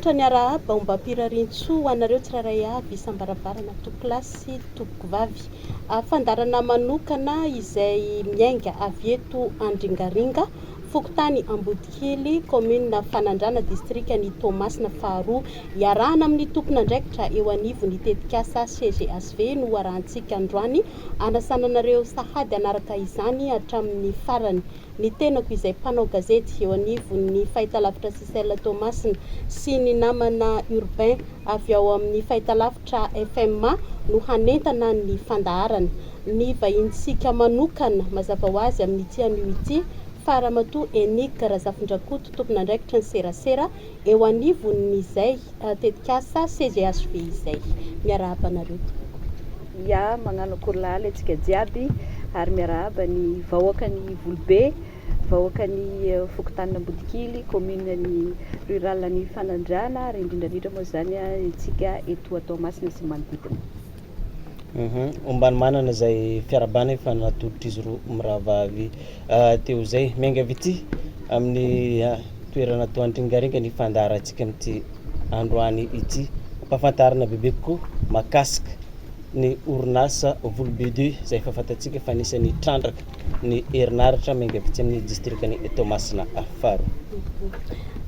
Tolotra ny arahaba mba pirarintso anareo tsiraray avy isambaravarana toklasy toboko vavy. Fandarana manokana izay miainga avy eto Andringaringa, Fokontany Ambodikely, commune Fanandrana, districtny Toamasina faharoa. Iarahana amin'ny tompon'andraikitra eo anivon'ny tetikasa CGSV no arahantsika androany, anasananareo sahady anaraka izany hatramin'ny farany. Ny tenako izay mpanao gazety eo anivon'ny fahitalavitra Sisela Toamasina sy ny namana urbain avy ao amin'ny fahitalavitra FMA no hanentana ny fandaharana. Ny vahintsika manokana mazava ho azy amin'ity anio ity Faramatoa Enika Razafindrakoto tompon'andraikitra ny serasera eo anivon'izay tetikasa CGSV izay. Miarahaba anareo. Ya magnano akory antsika jiaby ary miarahaba ny vahoakany Volobe, vahoakany Fokontany Ambodikely, commune ny rural ny Fanandrana, ary indrindrandrindra moa zany itsika eto Toamasina sy manodidina. Ombany manana zay fiarabana efa natolotry izy roa mirahavavy teo zay miainga avy ity amin'ny toerana to Andringaringa ny fandaharantsika amin'ity androany ity, ampahafantarana bebe kokoa mahakasika ny orinasa Volobe 2 zay efa fantatsika fa anisan'ny trandraka ny herinaratra miainga avy ity amin'ny districtny Toamasina faharoa.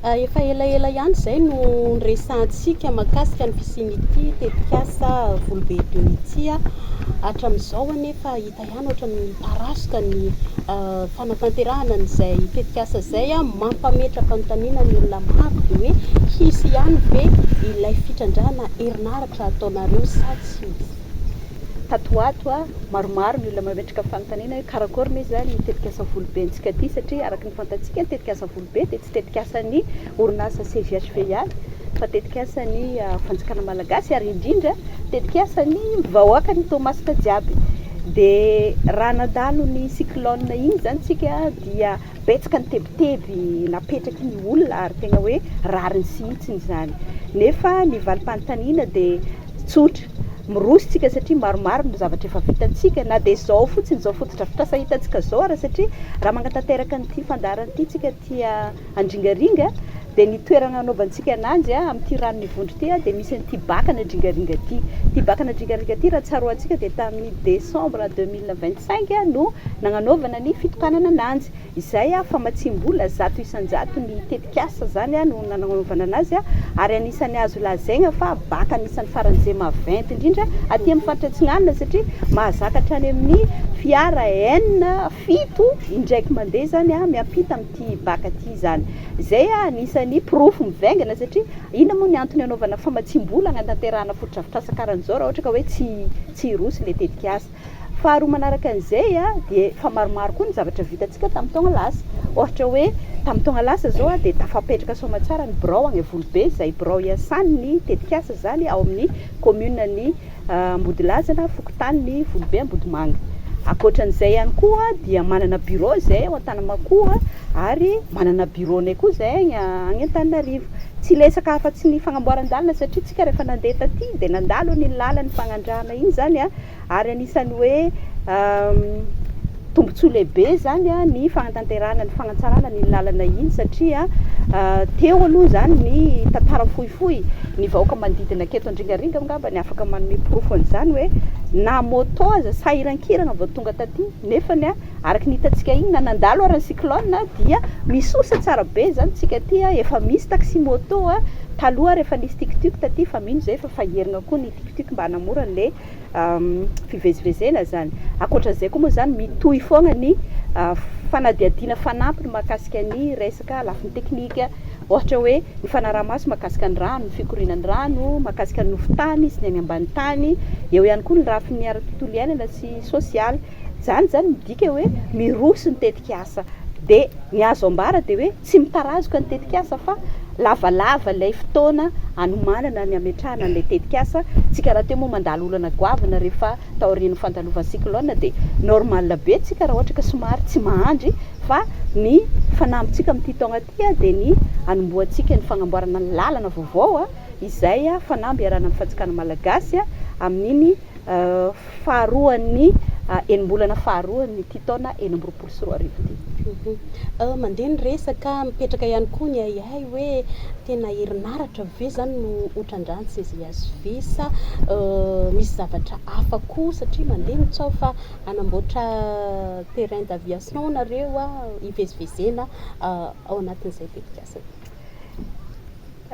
Efa elaela ihany zay no resantsika mahakasika ny fisian'ity tetikasa Volobe 2 ity hatramin'izao anefa hita ihany ohatran'ny parasoka ny fanatanterahana n'izay tetikasa zay mampametraka fanontaniana ny olona maro de hoe hisy ihany ve ilay fitrandrahana herinaratra ataonareo sa tsy misy. Tatoato maromaro ny olona mametraka fanontaniana hoe karakory me zany ny tetikasa Volobe antsika ty, satria araka ny fantatsika ny tetikasa Volobe de tsy tetikasan'ny orinasa CGSV ihany fa tetikasan'ny fanjakana malagasy ary indrindra tetikasan'ny vahoakany Toamasina jiaby. De raha nandalo ny cyclone igny zany tsika dia betsaka ny tebiteby napetraky ny olona ary tegna hoe rariny sihitsiny zany, nefa ny valim-panontaniana de tsotra mirositsika satria maromaro ny zavatra efa vitantsika, na de zao fotsiny zao fotodrafitrasa hitantsika zao ara, satria raha mangatanteraka nyty fandarana ty tsika tia Andringaringa de ny toerana anaovantsika ananjy amin'ty rano mivondro ty de misy an'ty bakana Andringaringa ty. Ty bakana Andringaringa ty raha tsaroantsika de tamin'ny décembre 2025 no nagnanaovana ny fitokanana ananjy. Izay famatsim-bola 100 isan-jato ny tetikasa zany no nagnanaovana anazy ary anisan'ny azo lazaigna fa baka anisan'ny faran'izay maventy indrindra aty amin'ny faritra Atsinanana, satria mahazakatra any amin'ny fiara enina fito indraiky mandeha zany miampita amin'ty baka ty zany. Zay anisan'ny profo mivaingana satria ina moa ny antony anaovana famatsim-bola anatanterahana fotodrafitrasa karan'izao raha ohatra ka hoe tsy hirosy le tetikasa. Faharoa manaraka an'izay de fa maromaro koa ny zavatra vitantsika tamin'ny taona lasa. Ohatra hoe tamin'ny taona lasa zao de tafapetraka soamatsara ny birao agny Volobe, zay birao iasan'ny tetikasa zany ao amin'ny commune ny Ambodilazana, Fokontany ny Volobe, Ambodimanga. Akoatran'izay ihany koa dia manana bureau zay ao Antanamakoa ary manana bureau-nay koa zay agny Antananarivo. Tsy lesaka afa-tsy ny fagnamboaran-dalana satria tsika rehefa nandeha taty de nandalo ny lalan'ny fagnandrahana iny zany ary anisan'ny hoe tombontsoa lehibe zany ny fagnatanterahana ny fagnatsarana ny lalana iny, satria teo aloha zany ny tantara fohifohy ny vahoaka manodidina aketo Andringaringa ngamba ny afaka manome profo an'izany hoe na moto aza sahirankirana vao tonga taty, nefa ny araky ny hitantsika iny na nandalo ary ny cyclone dia misosa tsara be zany tsika ty efa misy taxi moto taloha rehefa nisy tuk-tuk taty fa mino zay fa faherina koa ny tuk-tuk mba hanamora le fivezivezena zany. Akoatran'izay koa moa zany mitohy foagna ny fanadiadiana fanampiny mahakasika ny resaka lafiny teknika, ohatra hoe ny fanaraha-maso mahakasika ny rano, ny fikorianan'ny rano, mahakasika ny nofotany sy ny any ambany tany, eo ihany koa ny lafiny ara-tontolo iainana sy sosialy. Zany midika hoe miroso ny tetikasa. De ny azo ambara de hoe tsy mitarazoka ny tetikasa fa lavalava lay fotoana anomanana ny ametrahana an'ilay tetikasa. Tsika raha teo moa mandalo olana goavana rehefa taorian'ny fandalovan'ny cyclone de normal be tsika raha ohatra ka somary tsy mahandry, fa ny fanampintsika amin'ity taona ty de ny anomboantsika ny fagnamboarana ny lalana vaovao izay fanamby iarahana amin'ny fanjakana malagasy amin'iny faharoan'ny enim-bolana faharoan'ny ty taona 2024 ty. Mandeha ny resaka mipetraka ihany koa ny aiay hoe tena herinaratra ve zany no otrandrany CGHV sa misy zavatra hafa koa satria mandeha mitsao fa anamboatra terrain d'aviation nareo ivezivezena ao anatin'izay tetikasana.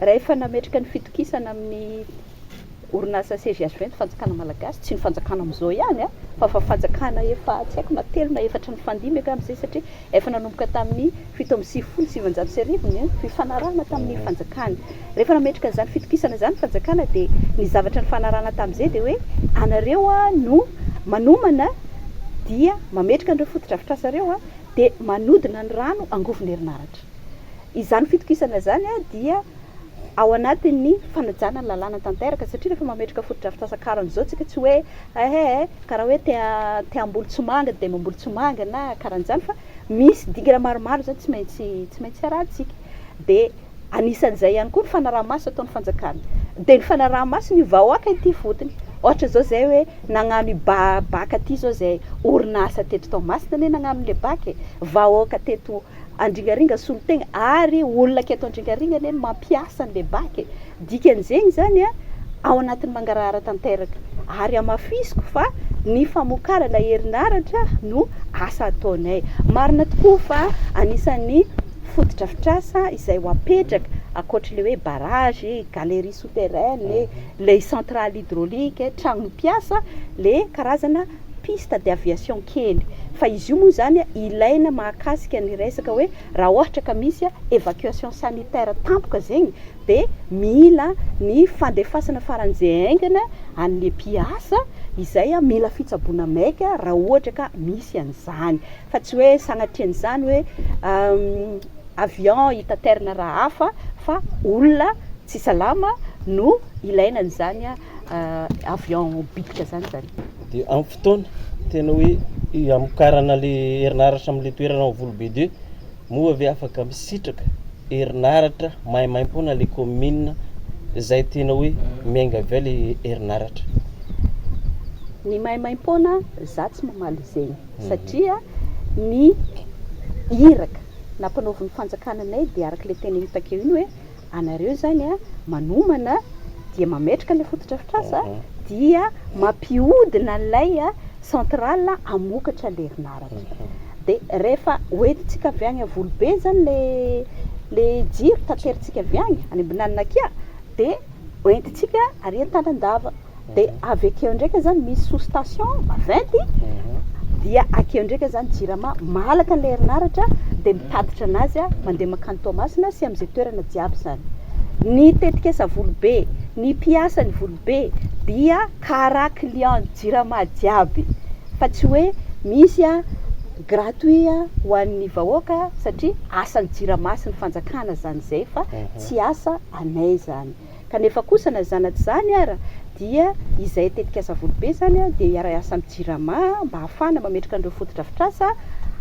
Rehefa nametraka ny fitokisana amin'ny orinasa CGHV ny fanjakana malagasy tsy ny fanjakana amin'izao ihany fa fanjakana efa tsy haiko na telo na efatra ny fandimby aka amin'izay satria efa nanomboka tamin'ny 770 ny fifanarahana tamin'ny fanjakana. Rehefa nametraka an'izany fitokisana izany fanjakana dia ny zavatra ny fanarahana tamin'izay dia hoe anareo no manomana dia mametraka an'ireo fotodrafitrasareo dia manodina ny rano angovon'ny herinaratra. Izany fitokisana izany dia ao anatin'ny fanajana ny lalàna tanteraka satria rehefa mametraka fotodrafitrasa karan'izao tsika tsy hoe karaha hoe te hamboly tsomanga dia mamboly tsomanga na karan'izany fa misy dingana maromaro zany tsy maintsy arahantsika. Dia anisan'izay ihany koa ny fanaraha-maso ataon'ny fanjakana. Dia ny fanaraha-maso ny vahoaka ity fotony. Ohatra zao zay hoe nagnano baka aty zao zay orinasa teto Toamasina ne nagnano le baka vahoaka teto Andringaringa Solontegna ary olona aketo Andringaringa ne mampiasa an'le baka. Dikan'izegny zany ao anatin'ny mangarahara tanteraka ary amafisiko fa ny famokarana herinaratra no asa ataonay. Marina tokoa fa anisan'ny fotodrafitrasa izay ho apetraka ankoatra le hoe barrage, galerie souterraine, le centrale hydraulique, trano mpiasa, le karazana piste d'aviation kely. Fa izy io moa zany ilaina mahakasika ny resaka hoe raha ohatra ka misy évacuation sanitaire tampoka zegny dia mila ny fandefasana faran'izay aingana an'le mpiasa izay mila fitsaboana maika raha ohatra ka misy an'izany. Fa tsy hoe sanatrian'izany hoe avion hitaterina raha hafa fa olona tsy salama no ilaina an'izany avion bitika zany. Dia amin'ny fotoana tena hoe amokarana le herinaratra amin'le toerana amin'ny Volobe 2 moa avy afaka misitraka herinaratra maimaim-pona le commune izay tena hoe miainga avy le herinaratra. Ny maimaim-pona za tsy mamaly zegny satria ny iraka nampanaoviny fanjakananay dia araka le tena hitakeo iny hoe anareo zany manomana dia mametraka le fotodrafitrasa dia mampihodina an'ilay centrale amokatra le herinaratra. Dia rehefa hoentintsika avy agny Volobe zany le jiro tateritsika avy agny any Ambinanina kia dia hoentintsika ary Antanandava. Dia avy akeo ndraika zany misy sous-station maventy dia akeo ndraika zany Jirama malaka an'le herinaratra dia mitatitra anazy mandeha makany Toamasina sy amin'izay toerana jiaby zany. Ny tetikasa Volobe, ny mpiasa ny Volobe dia karaha client Jirama jiaby fa tsy hoe misy gratuit ho an'ny vahoaka satria asan'ny Jirama sy ny fanjakana zany zay fa tsy asa anay zany. Kanefa kosa na zanaty zany ara dia izay tetikasa Volobe zany dia iara-iasa amin'ny Jirama mba hahafana mametraka an'ireo fotodrafitrasa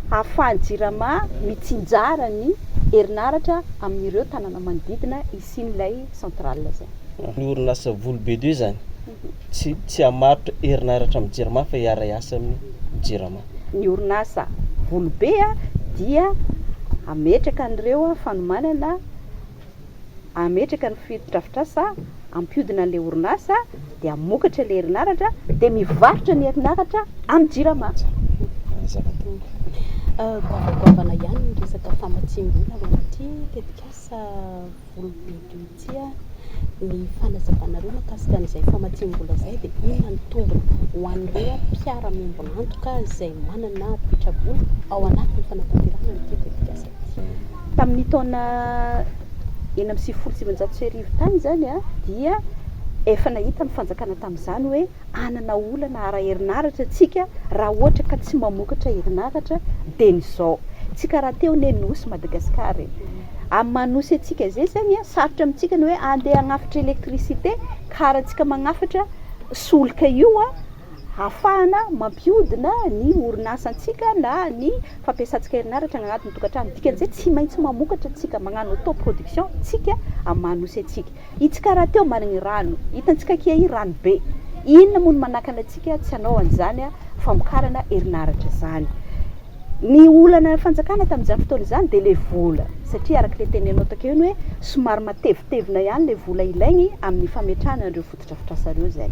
hahafahan'ny Jirama mitsinjara ny herinaratra amin'ireo tanàna manodidina isin'ilay centrale zay. Ny orinasa Volobe 2 zany tsy hamarotra herinaratra amin'ny Jirama fa iara-iasa amin'ny Jirama. Ny orinasa Volobe dia ametraka an'ireo fanomanana ametraka ny fotodrafitrasa ampihodina an'ilay orinasa dia amokatra le herinaratra dia mivarotra ny herinaratra amin'ny Jirama. Goavana ihany ny resaka famatsim-bola alohaty tetikasa Volobe 2 ity ny fanazavanareo mahakasika an'izay famatsim-bola izay dia inona ny tombony ho an'ireo mpiara-miambina antoka izay manana pitsabola ao anatin'ny fanatanterahana nyity tetikasa ity. Tamin'ny taona 1970 tany zany dia efa nahita ny fanjakana tamin'izany hoe anana olana ara-herinaratra tsika raha ohatra ka tsy mamokatra herinaratra dia n'izao tsika raha teo nenosy Madagasikara amin'ny manosy atsika zay zany sarotra amintsika ny hoe andeha hagnafatra électricité karaha antsika magnafatra solika io hahafahana mampihodina ny orinasantsika na ny fampiasantsika herinaratra agnatin'ny tokantrano. Dikan'izay tsy maintsy mamokatra atsika magnano auto-production tsika amin'ny manosy atsika. Itsika raha teo managny rano hitantsika kia rano be inona moa no manakana atsika tsy hanao an'izany famokarana herinaratra zany. ny olana fanjakana tamin'izany fotoana izany dia le vola satria araka le tenenao takeo iny hoe somary matevitevina ihany le vola ilaigny amin'ny fametrahana an'ireo fotodrafitrasa ireo zay.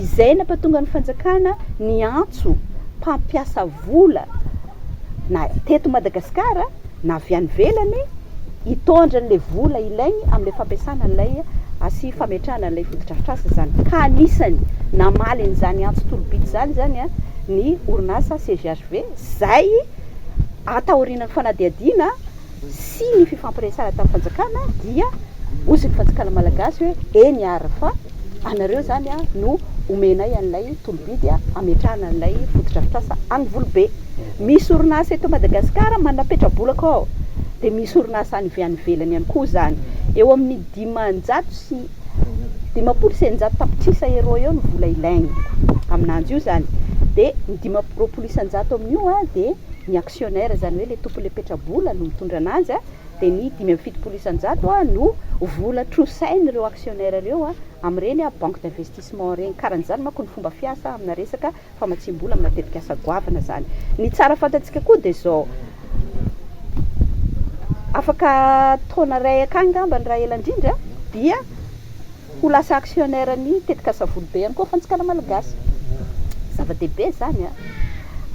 Izay nampatonga ny fanjakana ny antso mpampiasa vola na teto Madagasikara na avy any ivelany hitondra an'le vola ilaigny amin'le fampiasana an'ilay asy fametrahana an'ilay fotodrafitrasa zany. Ka anisany namaly an'izany antso tolobity zany ny orinasa CGHV zay ataoriana ny fanadihadiana sy ny fifampiresahana tamin'ny fanjakana dia ozy ny fanjakana malagasy hoe eny ary fa anareo zany no omenay an'ilay tolobidy ametrahana an'ilay fotodrafitrasa any Volobe. Misy orinasa eto Madagasikara manapetra-bola kao dia misy orinasa any ivelany ihany koa zany. Eo amin'ny 500 sy 500 tapitrisa euro eo ny vola ilaigny aminanjy io zany. Dia ny 500 amin'io dia ny actionnaire zany hoe le tompony le petra-bola no mitondra ananjy dia ny 570 no vola trosainy ireo actionnaire ireo amin'ireny banque d'investissement reny. Karan'izany manko ny fomba fiasa amina resaka famatsim-bola amina tetika asa goavana zany. Ny tsara fantatsika koa dia zao afaka taona ray akany ngamba ny raha ela indrindra dia ho lasa actionnaire ny tetika asa Volobe ihany koa fanjakana malagasy. Zava-dehibe zany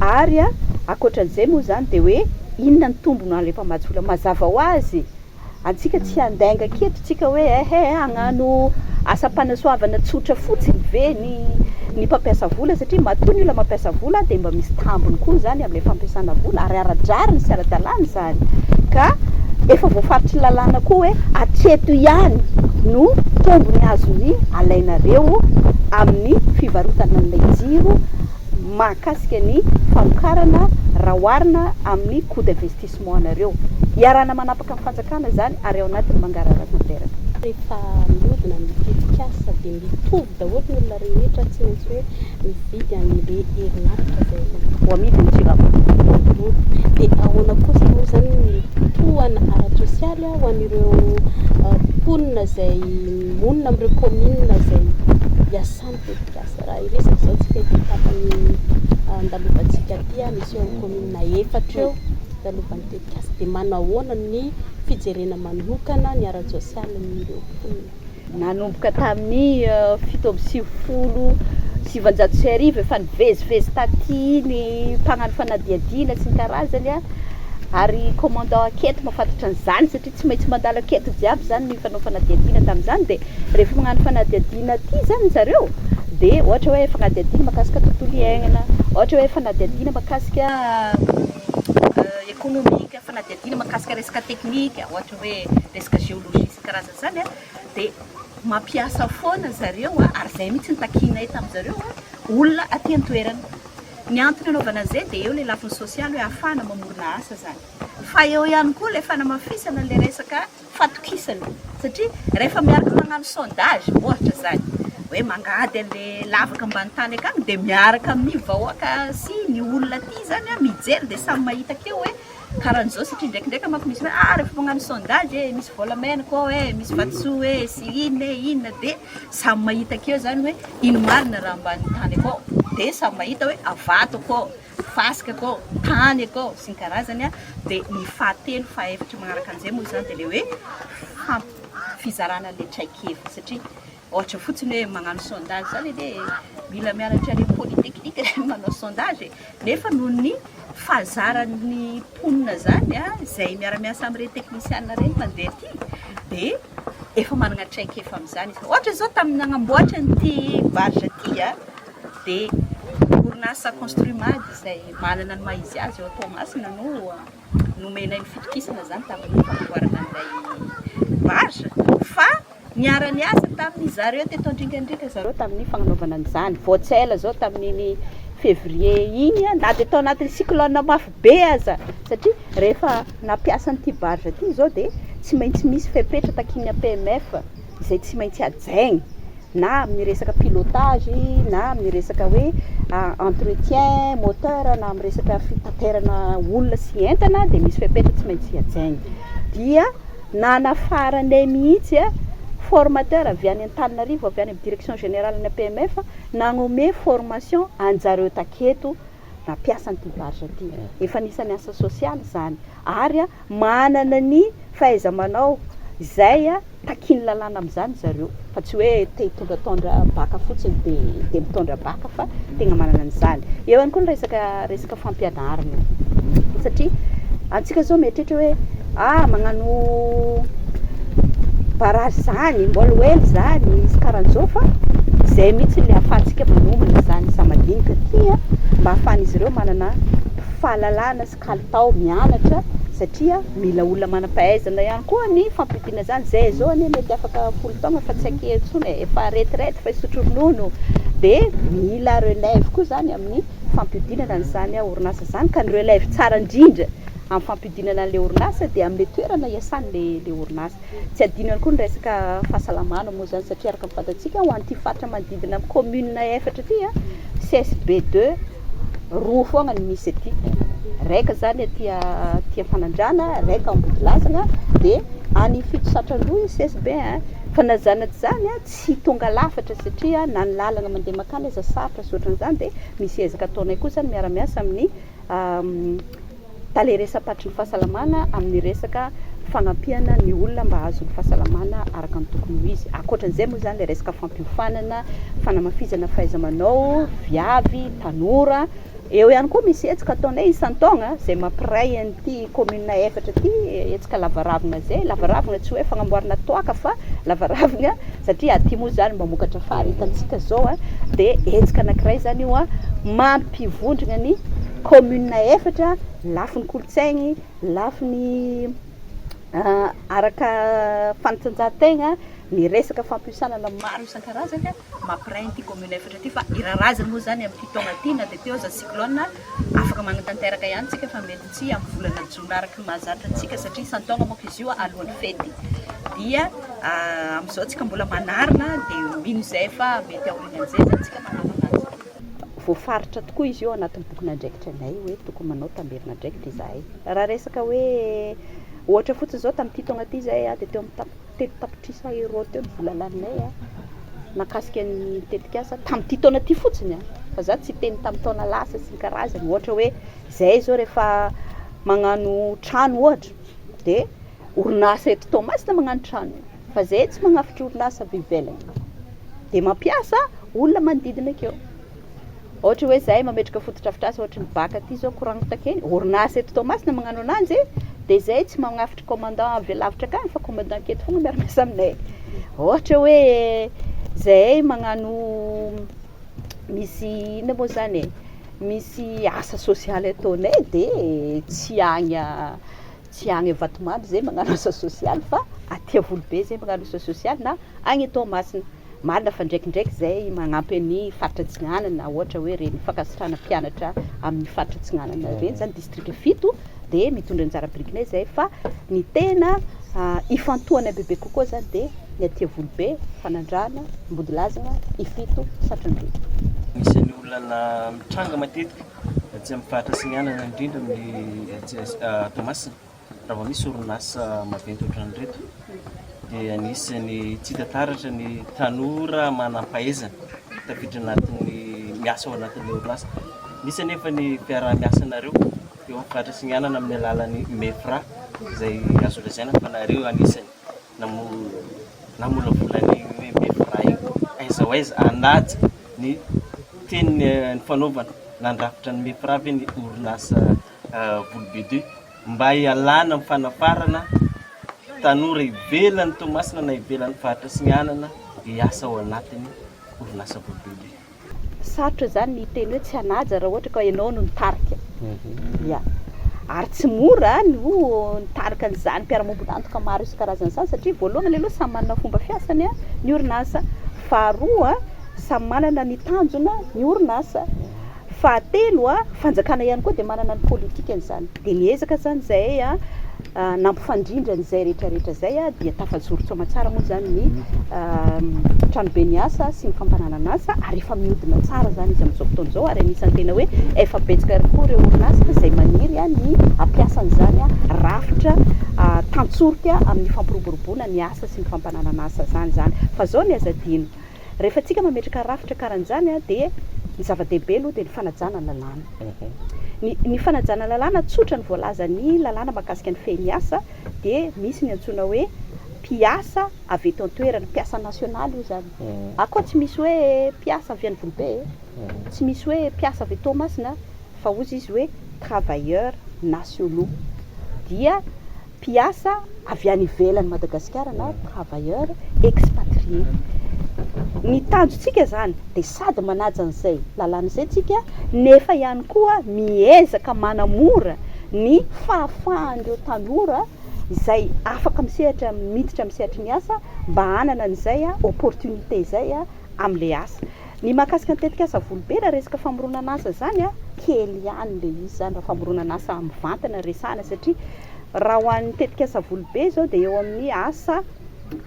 ary akoatran'izay moa zany dia hoe inona ny tombony an'ilay mpamatsy vola mazava ho azy antsika tsy handainga keto tsika hoe hagnano asa-panasoavana tsotra fotsiny ve ny mpampiasa vola satria matoa ny olona mampiasa vola dia mba misy tambony koa zany amin'ilay fampiasana vola ary ara-drariny sy ara-dalàna zany. Ka efa voafaritry lalàna koa hoe atreto ihany no tombony azony alainareo amin'ny fivarotana an'ilay jiro mahakasika ny famokarana rahoarina amin'ny coût d'investissement anareo. Iarana manapaka amin'ny fanjakana zany ary ao anatin'ny mangarara tanteraka. Rehefa miodina mitetika asa dia mitovy daholo ny olona rehetra tsy maintsy hoe mividy an'le herinaratra zay ho amidy ny jirama. Dia ahoana kosa moa zany ny tohana ara-tsosialy ho an'ireo mponina zay monina amin'ireo commune zay iasany tetika asa. Raha iresaka zao tsika dia tapany andalovantsika aty misy eo amin'ny commune efatra eo andalovan'ny tetika asa dia manahoana ny fijerena manokana ny ara-tsosialy amin'ireo mponina. Nanomboka tamin'ny 770 efa nivezivezy taty ny mpagnano fanadihadiana sy ny karazany ary commandant aketo mahafantatra an'izany satria tsy maintsy mandalo aketo jiaby zany ny fanao fanadihadiana tamin'izany. Dia rehefa magnano fanadihadiana ty zany zareo dia ohatra hoe fanadihadiana mahakasika tontolo iainana, ohatra hoe fanadihadiana mahakasika économique, fanadihadiana mahakasika resaka teknika, ohatra hoe resaka géologie sy karazany zany dia mampiasa foana zareo ary zay mihitsy nitakinay tamin'izareo olona aty an-toerana. Ny antony anaovana an'izay dia eo le lafiny sosialy hoe ahafahana mamorona asa zany. Fa eo ihany koa le fanamafisana le resaka fatokisana satria rehefa miaraka magnano sondage ohatra zany hoe mangady an'le lavaka ambany tany akany dia miaraka amin'ny vahoaka sy ny olona ty zany mijery dia samy mahita akeo hoe karan'izao satria ndraikindraiky manko misy hoe rehefa magnano sondage misy volamena koa misy vatosoa sy inona dia samy mahita akeo zany hoe ino marina raha ambany tany akao dia samy mahita hoe avato akao, fasika akao, tany akao sy ny karazany dia ny fahatelo fahaefatra magnaraka an'izay moa zany dia le hoe fizarana le traikefa satria ohatra fotsiny hoe magnano sondage zany dia mila mianatra le polytechnique manao sondage nefa noho ny fahazaran'ny mponina zany izay miara-miasa amin'ireny technicienne reny mandeha ty dia efa manana traikefa amin'izany izy. Ohatra zao tamin'ny nagnamboatra nyty barge ty dia orinasa construimady izay manana ny maha-izy azy eo Tomasina no nomenay ny fitokisana zany tamin'ny famboarana an'ilay barge. Fa niara-ny asa tamin'ny zareo teto andrikandrika zareo tamin'ny fagnanaovana an'izany. Voatsela zao tamin'ny février iny na dia tao anatin'ny cyclone mafy be aza satria rehefa nampiasa nyty barge ty zao dia tsy maintsy misy fepetra takiny PMF izay tsy maintsy ajaigny na amin'ny resaka pilotage na amin'ny resaka hoe entretien moteur na amin'ny resaka fitaterana olona sy entana dia misy fepetra tsy maintsy ajaigny. Dia nanafaranay mihitsy formateur avy any Antananarivo avy any amin'ny direction générale na PMF nagnome formation anjareo taketo nampiasa ny tivaritra ty efa nisany asa sosialy zany ary manana ny fahaiza-manao izay takiny lalàna amin'izany zareo fa tsy hoe te hitondratondra baka fotsiny de mitondra baka fa tegna manana an'izany eo ihany koa ny resaka fampianarana satria antsika zao mietrehitra hoe magnano barage zany mbola hely zany izy karan'izao fa zay mihitsy le ahafahantsika manomana zany sa madinika tia mba ahafahan'izy ireo manana fahalalana sy kalitao mianatra satria mila olona manam-pahaizana ihany koa ny fampidiana zany zay zao ane mety afaka 10 taona fa tsy akehintsony efa retraite fa isotro ronono de mila relève koa zany amin'ny fampidinana an'izany orinasa zany ka ny relève tsara indrindra amin'ny fampidinana an'le orinasa de amin'ny toerana iasan'ny le orinasa tsy adino ihany koa ny resaka fahasalamana moa zany satria araka mifantatsika ho an'ity faritra manodidina amin'ny commune 4 ty CSB2 roa foagna ny misy aty raika zany aty Fanandrana raika Ambodilazana de any fito satran-droa CSB fa nazanaty zany tsy tonga lafatra satria na ny lalagna mandeha makany aza sarotra sotran'izany de misy ezaka ataonay koa zany miara-miasa amin'ny taleresapatry ny fahasalamana amin'ny resaka fagnapiana ny olona mba azo ny fahasalamana araka ny tokony ho izy ankoatran'izay moa zany le resaka fampiofanana fanamafizana fahaiza-manao viavy tanora eo ihany koa misy etsika ataonay isan-taogna zay mampiray an'ity commune 4 ty etsika lavaravina zay lavaravina tsy hoe fagnamboarana toaka fa lavaravina satria aty moa zany mamokatra fary hitantsika zao de etsika anankiray zany io mampivondrona ny commune 4 lafiny kolotsaigny lafiny araka fanatanjahan-tegna ny resaka fampiusanana maro isan-karazany mampiray an'ity commune 4 ty fa irarazana moa zany amin'ny taona ty na de teo za cyclone afaka magnatanteraka ihany tsika fa mety tsy amin'ny volana jona araka mahazatra antsika satria isan-taogna moa izy io alohan'ny fety dia amin'izao tsika mbola manarina de mino zay fa mety aorinan'izay zany tsika manarina azy voafaritra tokoa izy io anatin'ny bokina andraikitra anay hoe tokony manao tamberina andraikitra izahay raha resaka hoe ohatra fotsiny zao tamin'ity taona ty zay de teo amin'ny tapitrisa euro teo ny vola laninay nakasika ny tetikasa tamin'ity taona ty fotsiny fa za tsy teny tamin'ny taona lasa sy ny karazany ohatra hoe zay zao rehefa magnano trano ohatra de orinasa eto Tomasina magnano trano fa zay tsy magnafitra orinasa avy ivelany de mampiasa olona manodidina akeo ohatra hoe zay mametraka fototrafitra ohatra ny baka ty zao courant takeny orinasa eto Tomasina magnano ananjy de zay tsy magnafitra commandant avy lavitra akany fa commandant keto fogna miara-miasa aminay ohatra hoe zay magnano misy ina moa zany misy asa sosialy ataonay de tsy agny Vatomamy zay magnano asa sosialy fa aty Volobe zay magnano asa sosialy na agny Tomasina marina fa ndraikindraiky zay magnampy ny faritra Tsinanana ohatra hoe reny fankasitrahana mpianatra amin'ny faritra Tsinanana reny zany district 7 de mitondra anjara birikinay zay fa ny tena ifantohana bebe kokoa zany de ny aty Volobe Fanandrana Ambodilazana Ifito Satran-droa misy ny olona mitranga matetika tsy amin'ny faritra Tsinanana indrindra amin'ny Tomasina raha vao misy orinasa maventy ohatran'ireto de anisany tsy tataratra ny tanora manam-pahaizana tafiditra anatin'ny miasa ao anatin'ny orinasa misy anefa ny fiaraha-miasa nareo eo amin'ny faritra Tsinanana amin'ny alalan'ny MEFRA zay azo lazaina fa nareo anisany namola volany hoe MEFRA io aiza ho aiza anaty ny teny ny fanaovana nandrafitra ny MEFRA avy ny orinasa Volobe 2 mba hialana amin'ny fanafarana tanora ivelany Tomasina na ivelany faritra Tsinanana hiasa ao anatin'ny orinasa Volobe 2 sarotra zany ny teny hoe tsy anaja raha ohatra ka ianao no nitarika ya ary tsy mora no nitarika an'izany mpiara-mombonantoka maro isan-karazany zany satria voalohany aloha samy manana fomba fiasany ny orinasa faharoa samy manana ny tanjona ny orinasa fahatelo fanjakana ihany koa de manana ny politikany zany de niezaka zany zay nampifandrindra n'izay rehetrarehetra zay dia tafajoro soamatsara moa zany ny tranobe ny asa sy ny fampananana asa ary efa mihodina tsara zany izy amin'izao fotoana izao ary anisan'ny tena hoe efa betsaka koa ireo orinasa zay maniry ny ampiasan'izany rafitra tantsorika amin'ny fampiroboroboana ny asa sy ny fampananana asa zany fa zao ny azadino rehefa tsika mametraka rafitra karan'izany de ny zava-dehibe aloha dia ny fanajana lalàna. Ny fanajana lalàna tsotra ny voalaza ny lalàna mahakasika ny fehimiasa dia misy ny antsoina hoe mpiasa avy eto an-toerana, mpiasa nasionaly io zany. Akao tsy misy hoe mpiasa avy any Volobe, tsy misy hoe mpiasa avy Toamasina, fa ozy izy hoe travailleurs nationaux, dia mpiasa avy any ivelany Madagasikara na travailleurs expatriés. Ny tanjontsika zany dia sady manaja an'izay lalàna izay tsika, nefa ihany koa miezaka manamora ny fahafahan'ireo tanora izay afaka misehatra miditra amin'ny sehatry ny asa mba hanana an'izay opportunité izay amin'ilay asa. Ny mahakasika ny tetika asa Volobe raha resaka famoronana asa zany kely ihany le izy zany raha famoronana asa mivantana resahana, satria raha ho an'ny tetika asa Volobe zao dia eo amin'ny asa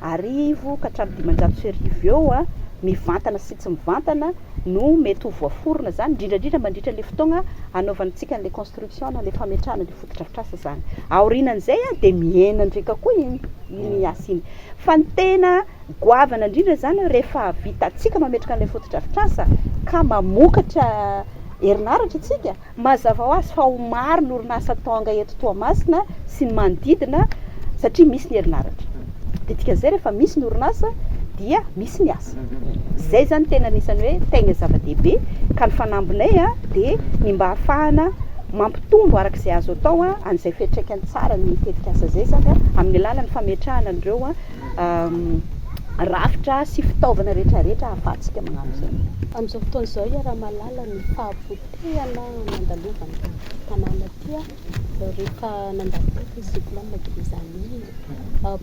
1,900 eo mivantana sy tsy mivantana no mety ho voaforona zany, indrindrandrindra mandritra le fotoagna anaovantsika n'le construction na le fametrahana le fotodrafitrasa zany. Aorinan'izay dia miena ndraika koa iny asa iny. Fa ny tena goavana indrindra zany rehefa vitantsika mametraka an'le fotodrafitrasa ka mamokatra herinaratra tsika, mazava ho azy fa ho maro ny orinasa tonga eto Toamasina sy ny manodidina, satria misy ny herinaratra. Dia dikan'izay rehefa misy ny orinasa dia misy ny asa. Zay zany tena anisany hoe tegna zava-dehibe, ka ny fanambinay dia ny mba ahafahana mampitombo arak'izay azo atao an'izay fiantraikany tsara ny tetika asa zay zany amin'ny alalan'ny fametrahana an'ireo rafitra sy fitaovana rehetrarehetra ahafahantsika magnano izay. Amin'izao fotoana izao raha malala ny fahampotehana nandalovana tanàna aty rehefa nandalo izy diplôme grisany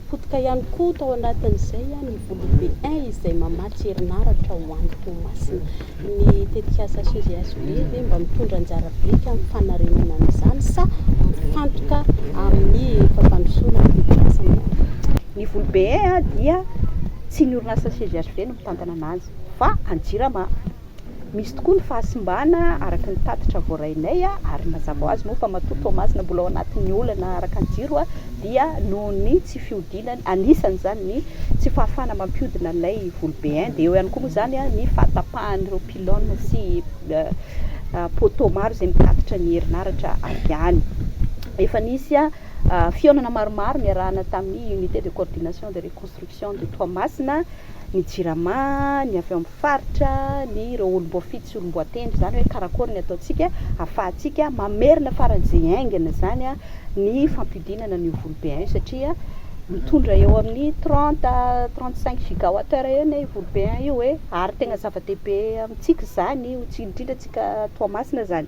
potika ihany koa tao anatin'izay ny Volobe 1 izay mamatsy herinaratra ho an'ny Toamasina. Ny tetika asa CGHB dia mba mitondra anjara biriky amin'ny fanarenana an'izany sa mifantoka amin'ny fampandrosoana ny tetika asa ny Volobe 1 dia tsy ny orinasa CGHB no mitantana anazy fa Anjirama. Misy tokoa ny fahasimbana araka ny tatitra voarainay ary mazava ho azy moa fa matoa Toamasina mbola ao anatin'ny olana araka ny jiro dia noho ny tsy fiodinany, anisan'izany ny tsy fahafahana mampiodina an'ilay Volobe 1. Dia eo ihany koa moa zany ny fahatapahan'ireo pylône sy poteau maro izay mitatitra ny herinaratra avy any. Efa nisy fionana maromaro niarahana tamin'ny unité de coordination de reconstruction de Toamasina, ny Jirama, ny avy amin'ny faritra, ny ireo olom-boafidy sy olom-boatendry zany hoe karakory ny ataontsika ahafahantsika mamerina faran'izay aingana zany ny fampiodinana ny Volobe 1 satria mitondra eo amin'ny 30-35 gigawattheure eo ny Volobe 1 io ary tegna zava-dehibe amintsika zany, indrindra tsika Toamasina zany.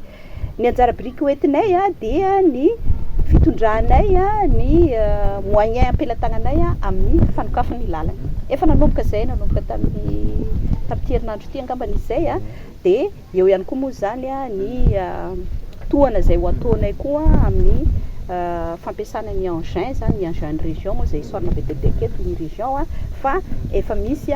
Ny anjara biriky hoentinay dia ny fitondranay ny moyen ampelatagnanay amin'ny fanokafan'ny lalana. Efa nanomboka izay, nanomboka tamin'ny herinandro ty angambany izay dia eo ihany koa moa zany ny tohana izay ho ataonay koa amin'ny fampiasana ny engin zany, ny engin ny région moa izay isorana betebeka eto ny région fa efa misy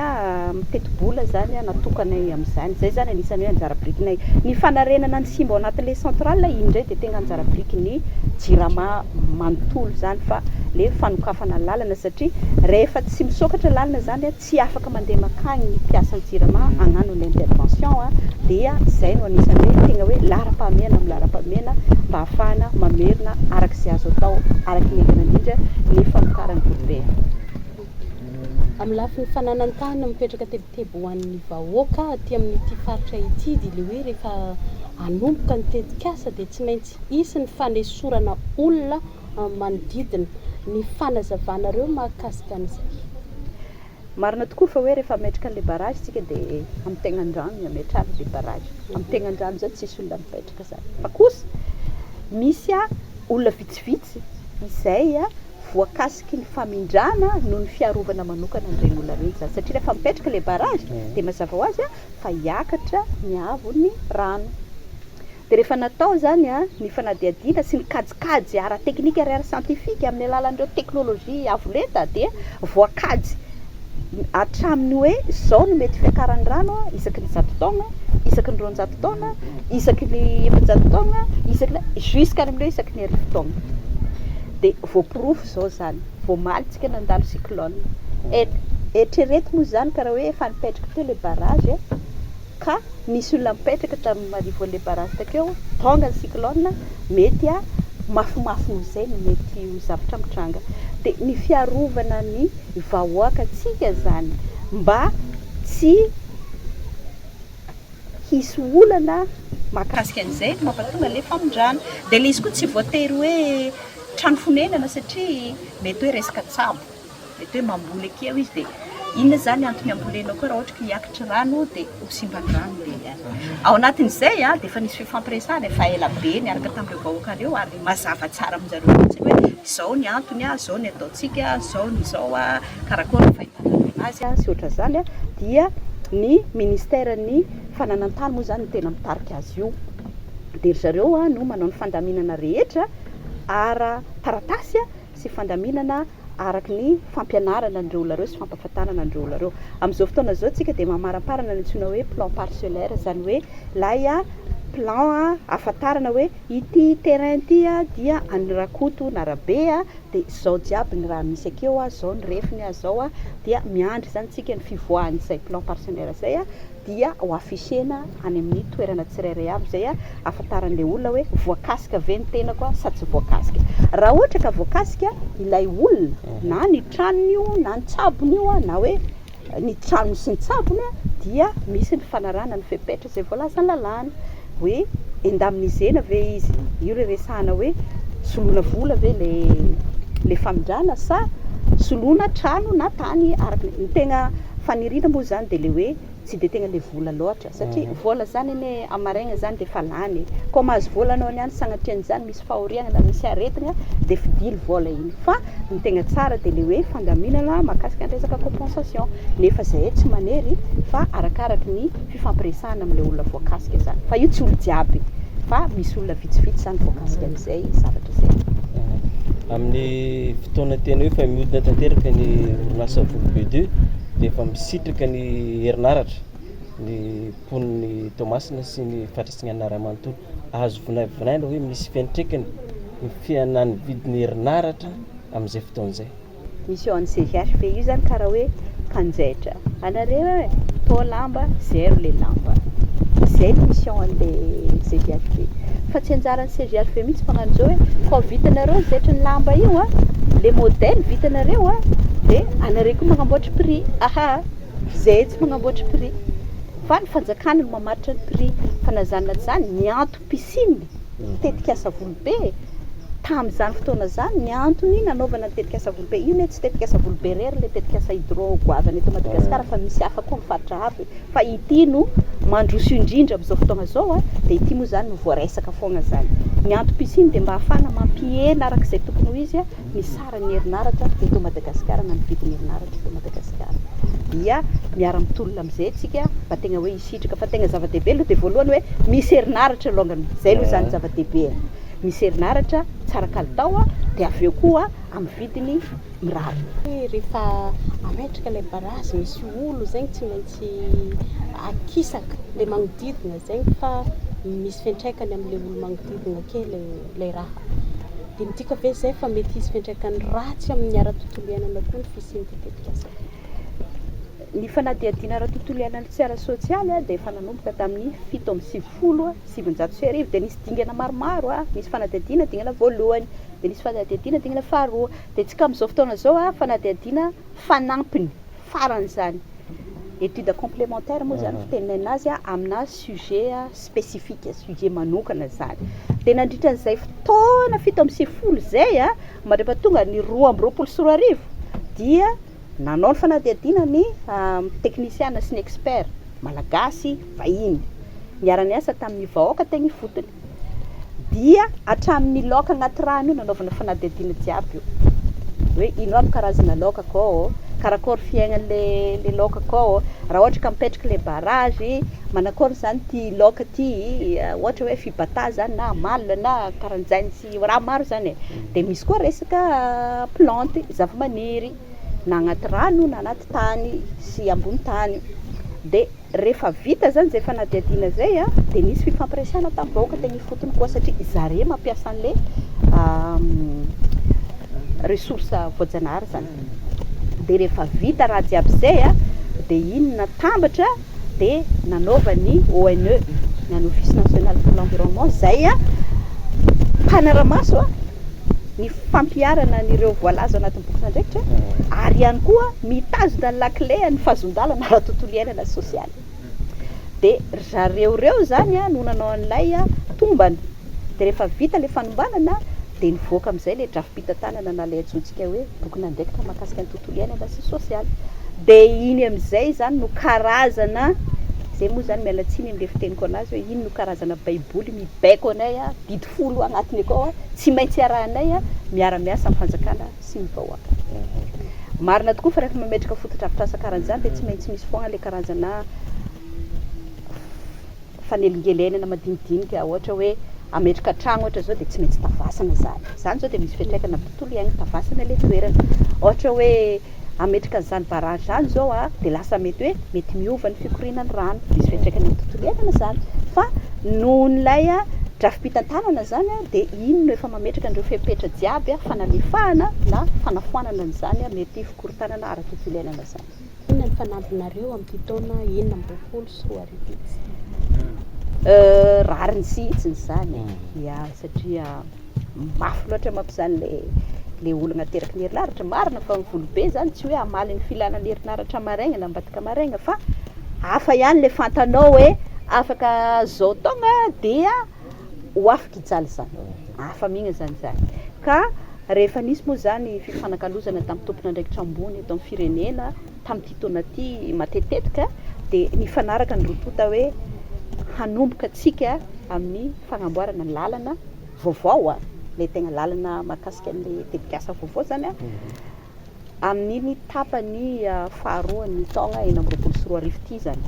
miteti-bola zany natokanay amin'izany. Zay zany anisan'ny hoe anjara birikinay. Ny fanarenana ny simba ao anatin'ilay centrale iny indray dia tegna anjara biriky ny Jirama manontolo zany fa le fanokafana lalana, satria rehefa tsy misokatra lalana zany tsy afaka mandeha makany ny mpiasa ny Jirama hagnano l'intervention dia zay no anisan'ny hoe tegna hoe lara-pahamehana amin'ny lara-pahamehana mba ahafahana mamerina arak'izay azo atao araky ny engana indrindra ny famokarany Volobe. Amin'ny lafin'ny fananantany mipetraka tebotebo ho an'ny vahoaka aty amin'ity faritra ity dia le hoe rehefa anomboka ny tetika asa dia tsy maintsy isy ny fanesorana olona manodidina, ny fanazavanareo mahakasika an'izay. Marina tokoa fa hoe rehefa ametraka an'ilay barrage tsika dia amin'ny tegnan-drano ny ametrahana ilay barrage. Amin'ny tegnan-drano zao tsisy olona mipetraka zany. Fa kosa misy olona vitsivitsy izay voakasiky ny famindrana noho ny fiarovana manokana an'ireny olona ireny zany. Satria rehefa mipetraka ilay barrage dia mazava ho azy fa hiakatra ny havon'ny rano. Dia rehefa natao zany ny fanadihadiana sy ny kajikajy ara-teknika ary ara-siantifika amin'ny alalan'ireo teknôlôjia avolenta dia voakajy hatramin'ny hoe zao no mety fiakaran'ny rano isaky ny 100 taona, isaky ny 200 taona, isaky ny 700 taona, jusqu'à amin'ilay isaky ny 1000 taona. Dia voapirofo zao zany, voamalitsika nandalo cyclone. Eritrereto moa zany karaha hoe efa nipetraka teo ilay barrage ka nisy olona mipetraka tamin'ny marivo le barasy takeo tonga ny cyclone mety a mafimafy noizay no mety ho zavatra mitranga dia ny fiarovana ny vahoaka tsika zany mba tsy hisy olana mahakasika an'izay mampatonga le famondrana dia le izy koa tsy voatery hoe trano fonenana satria mety hoe resaka tsabo mety hoe mamboly akeo izy dia inona zany antony ambolenao koa raha ohatra ka hiakatra rano dia ho simbany rano dia ao anatin'izay a dia efa nisy fifampiresahana efa ela be niaraka tamin'ireo vahoaka reo ary mazava tsara amin'izareo mihitsy hoe izao ny antony a izao ny ataontsika izao ny izao a karakory ny fahitana azy a sy ohatra zany a dia ny ministère ny fananantany moa zany no tena mitarika azy io dia zareo a no manao ny fandaminana rehetra ara taratasy a sy fandaminana araky ny fampianarana andreo olareo sy fampahafantarana andreo olareo amin'izao fotoana zao tsika dia mamaramparana ny antsoina hoe plan parcellaire zany hoe lay a plan a afantarana hoe ity terrain ity a dia any rakoto na rabe a dia zao jiaby ny raha misy akeo a zao ny refiny a zao a dia miandry zany tsika ny fivoahany zay plan parcellaire zay a dia ho afisena any amin'ny toerana tsirairay avy zay a afantaran'le olona hoe voakasika ve ny tena koa sa tsy voakasika raha ohatra ka voakasika ilay olona na ny tranony io na ny tsabony io a na hoe ny tranony sy ny tsabony a dia misy ny fanarana ny fepetra zay voalaza ny lalàna hoe endamin'izena ve izy io reresahana hoe soloana vola ve le famindrana sa soloana trano na tany araky ny tegna fanirina moa zany dia le hoe tsy dia tegna le vola loatra satria vola zany eny amaraigna zany dia efa lany koa mahazo vola anao niany sagnatrian'izany misy fahoriana na misy aretina dia fidily vola iny fa ny tegna tsara dia le hoe fandaminana mahakasika ny resaka compensation nefa zay tsy manery fa arakaraky ny fifampiresahana amin'ilay olona voakasika zany fa io tsy olo jiaby fa misy olona vitsivitsy zany voakasika an'izay zavatra zay amin'ny fotoana tena hoe efa mihodina tanteraka ny orinasa VB2 dia efa misitraka ny herinaratra ny mponiny Tomasina sy ny fatrasiny Anaramanontolo azo vinavinaina hoe misy fiantraikany ny fianany vidiny herinaratra amin'izay fotoan'izay misy eo an'ny CGHV io zany karaha hoe mpanjaitra anareo hoe tao lamba zero le lamba zay ny mission an'le CGHV fa tsy anjaran'ny CGHV mihitsy magnano zao hoe koa vitanareo zaitra ny lamba io a le modèle vitanareo a dia anareo koa magnamboatra prix aha zay tsy magnamboatra prix fa ny fanjakana no mamaritra ny prix fa nazanona zany ny anto piscine tetika asa volobe tamin'izany fotoana zany ny antony nanaovana ny tetika asa volobe io mety tsy tetika asa volobe rery le tetika asa hydrogoavana eto Madagasikara fa misy hafa koa mifaritra hafa fa ity no mandroso indrindra amin'izao fotoana zao a dia ity moa zany no voaresaka foana zany ny anto piscine dia mba hafana mampihena araka izay tokony ho izy a ny sara ny herinaratra eto Madagasikara na ny vidiny herinaratra eto Madagasikara dia miara mitolona amin'izay tsika mba tegna hoe hisitraka fa tegna zava-dehibe aloha dia voalohany hoe misy herinaratra alongany zay aloha zany zava-dehibe misy herinaratra tsara kalitao a dia avy eo koa amin'ny vidiny mirary rehefa ametraka ilay barazy misy olo zegny tsy maintsy akisaka le magnodidina zegny fa misy fiantraikany amin'ilay olo magnodidina ke lay raha dia midika ve zay fa mety hisy fiantraikany ratsy amin'ny ara-tontolo iainana koa ny fisiany tetetika asa ny fanadihadiana ara-tontolo iainana sy ara-sosialy dia efa nanomboka tamin'ny 7 dia nisy dingana maromaro a nisy fanadihadiana dingana voalohany dia nisy fanadihadiana dingana faharoa dia tsika amin'izao fotoana zao a fanadihadiana fanampiny farany zany étude complémentaire moa zany fitenenana azy a amina sujet spécifique sujet manokana zany dia nandritra an'izay fotoana 7 zay a mandra-pahatonga ny 2 dia nanao ny fanadihadiana ny teknisiana sy ny expert malagasy vahiny niara-ny asa tamin'ny vahoaka tegna fotony dia hatramin'ny laoka agnaty rano io nanaovana fanadihadiana jiaby io hoe ino aby karazana laoka akao karakory fiaignan'le laoka akao raha ohatra ka mipetraka le barage manakory zany ty laoka ty ohatra hoe fibata zany na malina na karan'izany sy raha maro zany e dia misy koa resaka plante zava-maniry na anaty rano na anaty tany sy ambony tany dia rehefa vita zany zay fanadihadiana zay a dia nisy fifampiresahana tamin'ny vahoaka tegna fotony koa satria zare mampiasa an'le ressource voajanahary zany dia rehefa vita raha jiaby zay a dia iny natambatra dia nanaova ny ONE ny Office National pour l'Environnement zay a mpanaramaso a ny fampiarana n'ireo voalaza anatin'ny boky sandraikitra ary ihany koa mitazona ny lakile ny fahazondalana ara-tontolo iainana sosialy. Dia zareo zany a no nanao an'ilay tombana, dia rehefa vita le fanombanana dia nivoaka amin'izay le drafi-pitantanana na le ajotsika hoe boky nandraikitra mahakasika ny tontolo iainana sy sosialy. Dia iny amin'izay zany no karazana, zay moa zany mialatsiny amin'le fiteniko anazy hoe iny no karazana baiboly mibaiko anay didy folo agnatiny akao tsy maintsy arahanay miara-miasa amin'ny fanjakana sy ny vahoaka. Marina tokoa fa rehefa mametraka fotodrafitrasa karan'izany dia tsy maintsy misy foana le karazana fanelingelenana madinidinika, ohatra hoe ametraka trano ohatra zao dia tsy maintsy tavasana zany zao dia misy fiantraikana amin'ny tontolo iainana, tavasana le toerana. Ohatra hoe ametraka zany barrage zany zao dia lasa mety miova ny fikoriana ny rano, misy fiantraikana amin'ny tontolo iainana zany. Fa noho n'ilay drafi-pitantanana zany dia iny no efa mametraka an'ireo fepetra jiaby fanalefahana na fanafoanana an'izany mety fikoritanana ara-tontolo iainana zany. Inona ny fanambinareo amin'ity taona 2024 rariny sy itsiny zany satria mafy loatra mampizany le olana teraky ny herinaratra. Marina fa ny volobe zany tsy hoe amaly ny filanany herinaratra maraigna na mbatika maraigna, fa hafa ihany le fantanao hoe afaka zao taona dia ho afaka hijaly zany, hafa mihina zany. Ka rehefa nisy moa zany fifanakalozana tamin'ny tompon'andraikitra ambony eto amin'ny firenena tamin'ity taona ity matetetika, dia nifanaraka ny ropota hoe hanomboka atsika amin'ny fagnamboarana ny lalana vaovao le tegna lalana mahakasika an'le tetikasa vaovao zany amin'iny tapany faharoan'ny taona 2024 ity zany.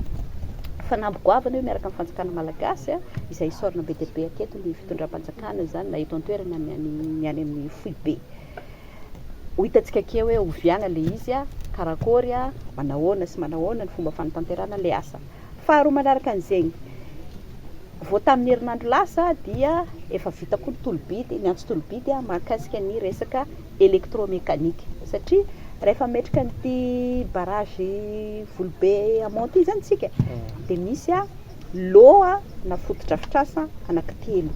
Fanambogoavana hoe miaraka amin'ny fanjakana malagasy izay isorana be dia be aketo ny fitondram-panjakana zany na eto an-toerana ny any amin'ny Foibe. Ho hitantsika ke hoe oviana le izy karakory manahoana sy manahoana ny fomba fanatanterana le asa. Faharoa manaraka an'izegny, vao tamin'ny herinandro lasa dia efa vita koa ny tolobidy, ny antso tolobidy mahakasika ny resaka électromécanique, satria rehefa metraka nyty barrage volobe amonty zany tsika dia misy loa na fotodrafitrasa anankitelo.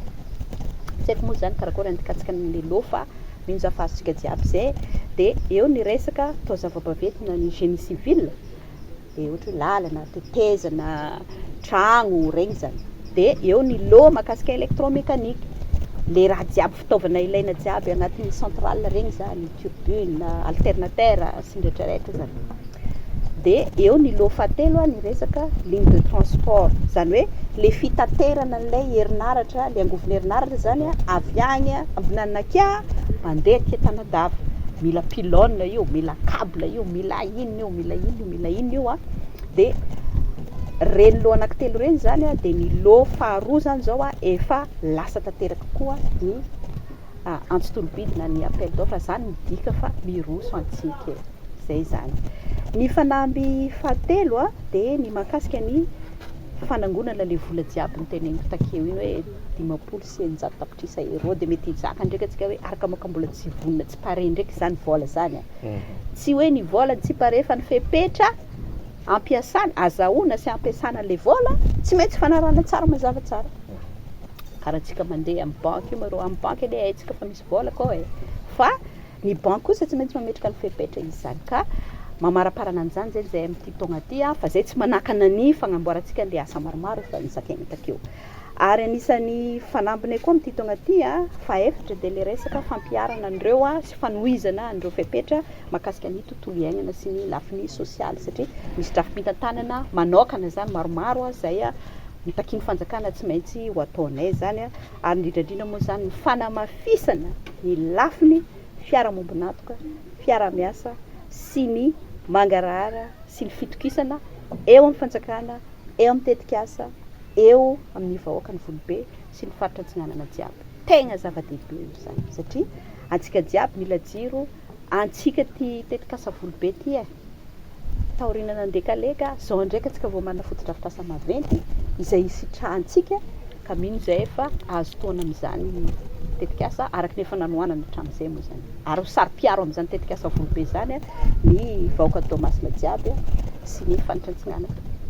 Tsy haiko moa zany karakory andikatsika n'le loa fa mino zafahazotsika jiaby zay. Dia eo ny resaka tao zava-baventy na ny génie civil, dia ohatra hoe lalana, tetezana, trano regny zany. Dia eo ny loa mahakasika électromécanique, le raha jiaby fitaovana ilaina jiaby anatin'ny centrale regny zany, turbine, alternateur sy ny rehetrarehetra zany. Dia eo ny loa fahatelo ny resaka ligne de transport, zany hoe le fitaterana an'ilay herinaratra, le angovin'ny herinaratra zany avy agny ambinanakà mandeha aty Antanadava. Mila pylône io, mila câble io, mila ino io, mila ino io, mila ino io dia reny loa anankitelo reny zany dia ny loa faharoa zany zao efa lasa tanteraka koa ny antso tolobidy na ny appel d'offre zany midika fa miroso antsika zay zany. Ny fanamby fahatelo dia ny mahakasika ny fanangonana le vola jiaby nyteneniko takeo iny hoe 500 tapitrisa euro, dia mety hizaka ndraika atsika hoe araka moka mbola tsy vonona tsy pare ndraiky zany vola zany tsy hoe ny vola tsy pare fa ny fepetra ampiasana azahoana sy ampiasana le vola tsy maintsy fanarana tsara mazava tsara. Karaha tsika mandeha amin'ny banky io mareo, amin'ny banky edy haitsika fa misy vola koa fa ny banky kosa tsy maintsy mametraka ny fepetra izy zany. Ka mamaraparana an'izany zay zay amin'ity taona ity fa zay tsy manakana ny fagnamboarantsika le asa maromaro efa nisakaina takeo. Ary anisan'ny fanambiny koa amin'ity taona ity faefatra dia le resaka fampiarana an'ireo sy fanohizana an'ireo fepetra mahakasika ny tontolo iainana sy ny lafiny sosialy, satria misy drafi-pitantanana manokana zany maromaro zay mitakiany fanjakana tsy maintsy ho ataonay zany ary indrindrandrindra moa zany ny fanamafisana ny lafiny fiarahamonina-toka, fiara-miasa sy ny mangarahara sy ny fitokisana eo amin'ny fanjakana, eo amin'ny tetikasa, eo amin'ny vahoaka ny volobe sy ny faritra antsinanana jiaby. Tegna zava-dehibe io zany satria antsika jiaby mila jiro antsika ty tetikasa volobe ty taorinana ndekaleka zao ndraika antsika vao manana fotodrafitrasa maventy izay isitrahantsika ka mino zay efa azo taona amin'izany tetikasa araky ny efa nanoanana hatramin'izay moa zany. Ary sary-piaro amin'izany tetikasa volobe zany ny vahoaka Tomasina jiaby sy ny fanitra antsinanana.